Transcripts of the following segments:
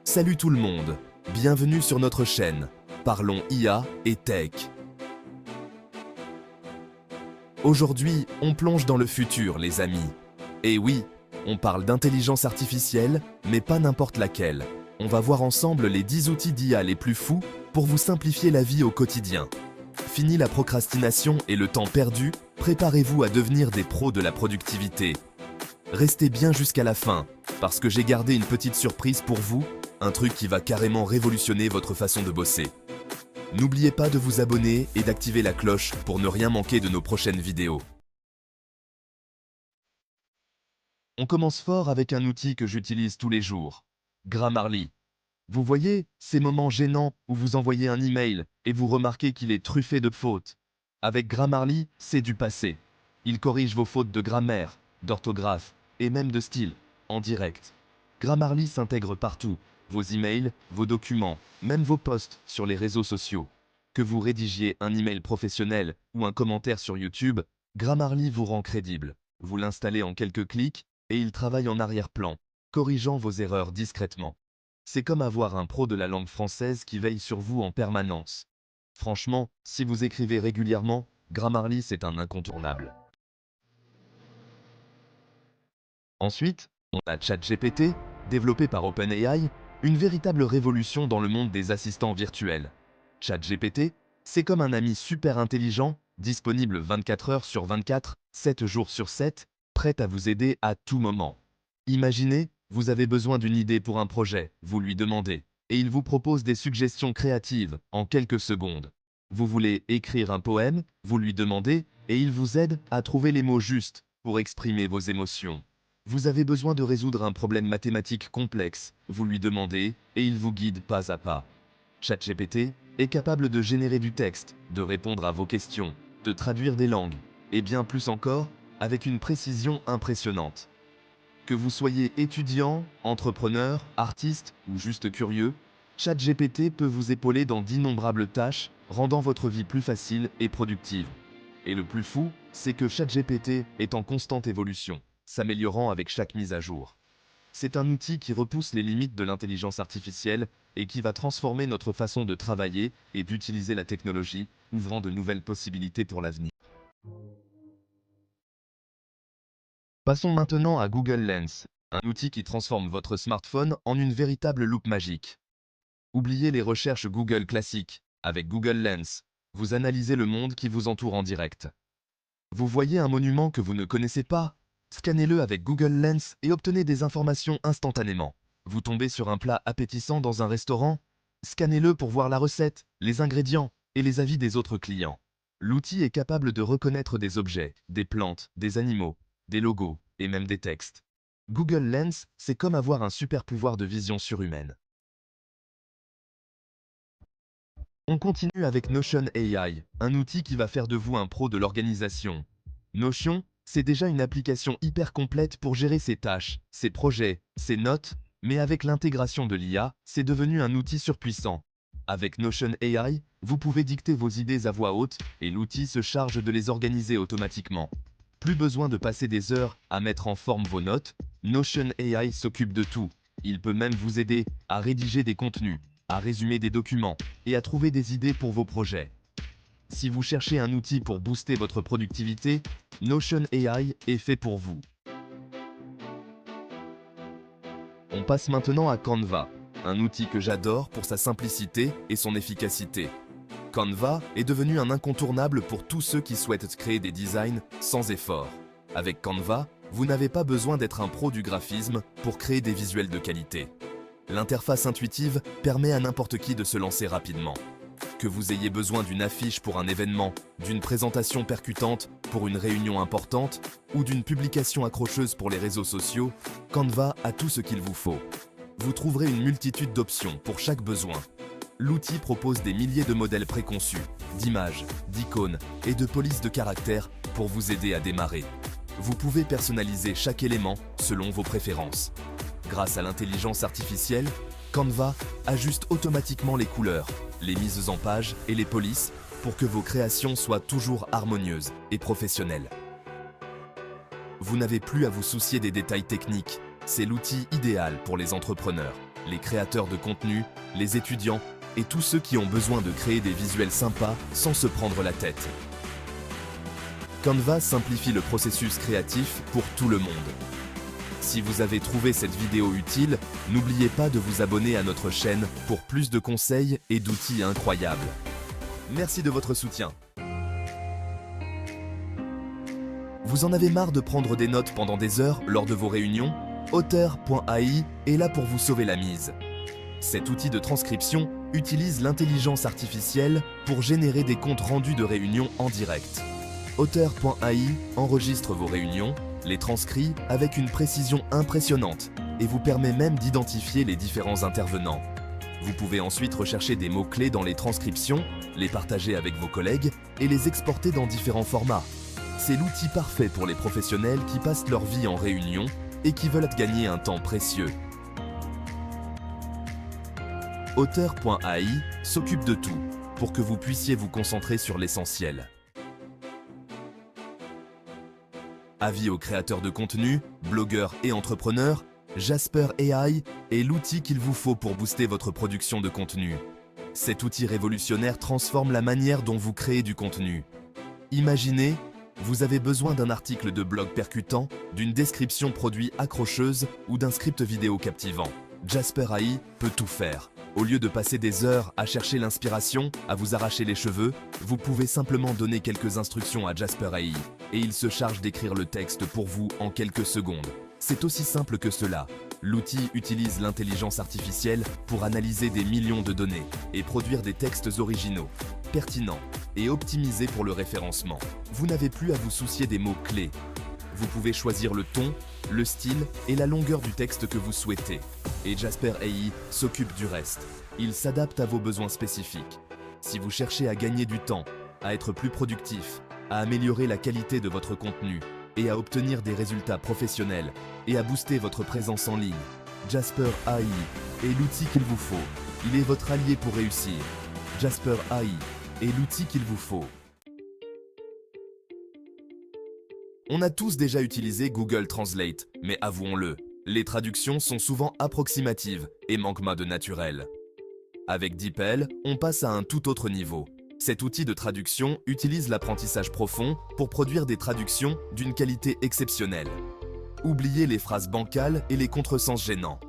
Salut tout le monde, bienvenue sur notre chaîne. Parlons IA et Tech. Aujourd'hui, on plonge dans le futur, les amis. Et oui, on parle d'intelligence artificielle, mais pas n'importe laquelle. On va voir ensemble les 10 outils d'IA les plus fous pour vous simplifier la vie au quotidien. Fini la procrastination et le temps perdu, préparez-vous à devenir des pros de la productivité. Restez bien jusqu'à la fin, parce que j'ai gardé une petite surprise pour vous, un truc qui va carrément révolutionner votre façon de bosser. N'oubliez pas de vous abonner et d'activer la cloche pour ne rien manquer de nos prochaines vidéos. On commence fort avec un outil que j'utilise tous les jours, Grammarly. Vous voyez, ces moments gênants où vous envoyez un email et vous remarquez qu'il est truffé de fautes. Avec Grammarly, c'est du passé. Il corrige vos fautes de grammaire, d'orthographe et même de style, en direct. Grammarly s'intègre partout, vos emails, vos documents, même vos posts sur les réseaux sociaux. Que vous rédigiez un email professionnel ou un commentaire sur YouTube, Grammarly vous rend crédible. Vous l'installez en quelques clics et il travaille en arrière-plan, corrigeant vos erreurs discrètement. C'est comme avoir un pro de la langue française qui veille sur vous en permanence. Franchement, si vous écrivez régulièrement, Grammarly c'est un incontournable. Ensuite, on a ChatGPT, développé par OpenAI, une véritable révolution dans le monde des assistants virtuels. ChatGPT, c'est comme un ami super intelligent, disponible 24 heures sur 24, 7 jours sur 7, prêt à vous aider à tout moment. Imaginez, vous avez besoin d'une idée pour un projet, vous lui demandez, et il vous propose des suggestions créatives en quelques secondes. Vous voulez écrire un poème, vous lui demandez, et il vous aide à trouver les mots justes pour exprimer vos émotions. Vous avez besoin de résoudre un problème mathématique complexe, vous lui demandez, et il vous guide pas à pas. ChatGPT est capable de générer du texte, de répondre à vos questions, de traduire des langues, et bien plus encore, avec une précision impressionnante. Que vous soyez étudiant, entrepreneur, artiste ou juste curieux, ChatGPT peut vous épauler dans d'innombrables tâches, rendant votre vie plus facile et productive. Et le plus fou, c'est que ChatGPT est en constante évolution, s'améliorant avec chaque mise à jour. C'est un outil qui repousse les limites de l'intelligence artificielle et qui va transformer notre façon de travailler et d'utiliser la technologie, ouvrant de nouvelles possibilités pour l'avenir. Passons maintenant à Google Lens, un outil qui transforme votre smartphone en une véritable loupe magique. Oubliez les recherches Google classiques. Avec Google Lens, vous analysez le monde qui vous entoure en direct. Vous voyez un monument que vous ne connaissez pas? Scannez-le avec Google Lens et obtenez des informations instantanément. Vous tombez sur un plat appétissant dans un restaurant? Scannez-le pour voir la recette, les ingrédients et les avis des autres clients. L'outil est capable de reconnaître des objets, des plantes, des animaux, des logos et même des textes. Google Lens, c'est comme avoir un super pouvoir de vision surhumaine. On continue avec Notion AI, un outil qui va faire de vous un pro de l'organisation. Notion, c'est déjà une application hyper complète pour gérer ses tâches, ses projets, ses notes, mais avec l'intégration de l'IA, c'est devenu un outil surpuissant. Avec Notion AI, vous pouvez dicter vos idées à voix haute et l'outil se charge de les organiser automatiquement. Plus besoin de passer des heures à mettre en forme vos notes, Notion AI s'occupe de tout. Il peut même vous aider à rédiger des contenus, à résumer des documents et à trouver des idées pour vos projets. Si vous cherchez un outil pour booster votre productivité, Notion AI est fait pour vous. On passe maintenant à Canva, un outil que j'adore pour sa simplicité et son efficacité. Canva est devenu un incontournable pour tous ceux qui souhaitent créer des designs sans effort. Avec Canva, vous n'avez pas besoin d'être un pro du graphisme pour créer des visuels de qualité. L'interface intuitive permet à n'importe qui de se lancer rapidement. Que vous ayez besoin d'une affiche pour un événement, d'une présentation percutante pour une réunion importante ou d'une publication accrocheuse pour les réseaux sociaux, Canva a tout ce qu'il vous faut. Vous trouverez une multitude d'options pour chaque besoin. L'outil propose des milliers de modèles préconçus, d'images, d'icônes et de polices de caractères pour vous aider à démarrer. Vous pouvez personnaliser chaque élément selon vos préférences. Grâce à l'intelligence artificielle, Canva ajuste automatiquement les couleurs, les mises en page et les polices pour que vos créations soient toujours harmonieuses et professionnelles. Vous n'avez plus à vous soucier des détails techniques, c'est l'outil idéal pour les entrepreneurs. les créateurs de contenu, les étudiants et tous ceux qui ont besoin de créer des visuels sympas sans se prendre la tête. Canva simplifie le processus créatif pour tout le monde. Si vous avez trouvé cette vidéo utile, n'oubliez pas de vous abonner à notre chaîne pour plus de conseils et d'outils incroyables. Merci de votre soutien. Vous en avez marre de prendre des notes pendant des heures lors de vos réunions? Auteur.ai est là pour vous sauver la mise. Cet outil de transcription utilise l'intelligence artificielle pour générer des comptes rendus de réunions en direct. Auteur.ai enregistre vos réunions, les transcrit avec une précision impressionnante et vous permet même d'identifier les différents intervenants. Vous pouvez ensuite rechercher des mots-clés dans les transcriptions, les partager avec vos collègues et les exporter dans différents formats. C'est l'outil parfait pour les professionnels qui passent leur vie en réunion et qui veulent gagner un temps précieux. Auteur.ai s'occupe de tout pour que vous puissiez vous concentrer sur l'essentiel. Avis aux créateurs de contenu, blogueurs et entrepreneurs, Jasper AI est l'outil qu'il vous faut pour booster votre production de contenu. Cet outil révolutionnaire transforme la manière dont vous créez du contenu. Imaginez, vous avez besoin d'un article de blog percutant, d'une description produit accrocheuse ou d'un script vidéo captivant. Jasper AI peut tout faire. Au lieu de passer des heures à chercher l'inspiration, à vous arracher les cheveux, vous pouvez simplement donner quelques instructions à Jasper AI et il se charge d'écrire le texte pour vous en quelques secondes. C'est aussi simple que cela. L'outil utilise l'intelligence artificielle pour analyser des millions de données et produire des textes originaux, pertinents et optimisés pour le référencement. Vous n'avez plus à vous soucier des mots-clés. Vous pouvez choisir le ton, le style et la longueur du texte que vous souhaitez. Et Jasper AI s'occupe du reste. Il s'adapte à vos besoins spécifiques. Si vous cherchez à gagner du temps, à être plus productif, à améliorer la qualité de votre contenu et à obtenir des résultats professionnels et à booster votre présence en ligne, Jasper AI est l'outil qu'il vous faut. Il est votre allié pour réussir. Jasper AI est l'outil qu'il vous faut. On a tous déjà utilisé Google Translate, mais avouons-le, les traductions sont souvent approximatives et manquent de naturel. Avec DeepL, on passe à un tout autre niveau. Cet outil de traduction utilise l'apprentissage profond pour produire des traductions d'une qualité exceptionnelle. Oubliez les phrases bancales et les contresens gênants.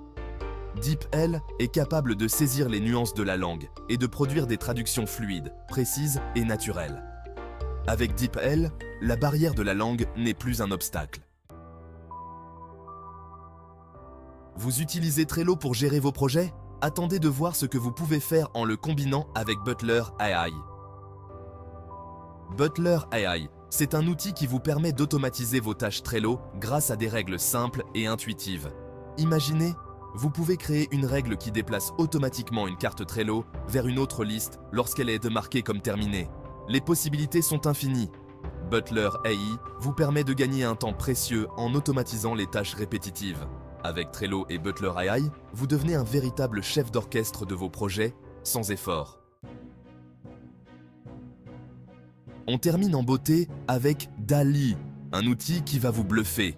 DeepL est capable de saisir les nuances de la langue et de produire des traductions fluides, précises et naturelles. Avec DeepL, la barrière de la langue n'est plus un obstacle. Vous utilisez Trello pour gérer vos projets? Attendez de voir ce que vous pouvez faire en le combinant avec Butler AI. Butler AI, c'est un outil qui vous permet d'automatiser vos tâches Trello grâce à des règles simples et intuitives. Imaginez, vous pouvez créer une règle qui déplace automatiquement une carte Trello vers une autre liste lorsqu'elle est marquée comme terminée. Les possibilités sont infinies. Butler AI vous permet de gagner un temps précieux en automatisant les tâches répétitives. Avec Trello et Butler AI, vous devenez un véritable chef d'orchestre de vos projets, sans effort. On termine en beauté avec DALL-E, un outil qui va vous bluffer.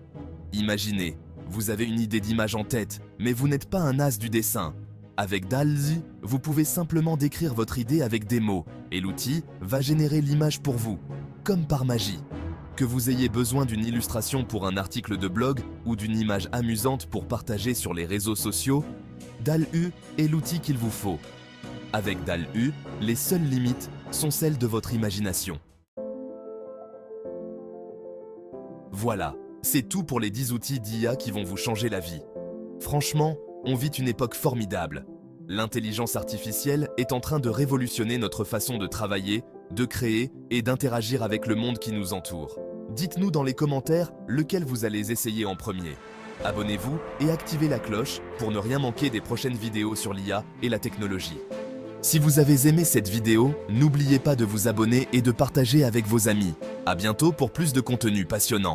Imaginez, vous avez une idée d'image en tête, mais vous n'êtes pas un as du dessin. Avec DALL-E, vous pouvez simplement décrire votre idée avec des mots, et l'outil va générer l'image pour vous, comme par magie. Que vous ayez besoin d'une illustration pour un article de blog ou d'une image amusante pour partager sur les réseaux sociaux, DALL-E est l'outil qu'il vous faut. Avec DALL-E, les seules limites sont celles de votre imagination. Voilà, c'est tout pour les 10 outils d'IA qui vont vous changer la vie. Franchement, on vit une époque formidable. L'intelligence artificielle est en train de révolutionner notre façon de travailler, de créer et d'interagir avec le monde qui nous entoure. Dites-nous dans les commentaires lequel vous allez essayer en premier. Abonnez-vous et activez la cloche pour ne rien manquer des prochaines vidéos sur l'IA et la technologie. Si vous avez aimé cette vidéo, n'oubliez pas de vous abonner et de partager avec vos amis. À bientôt pour plus de contenu passionnant.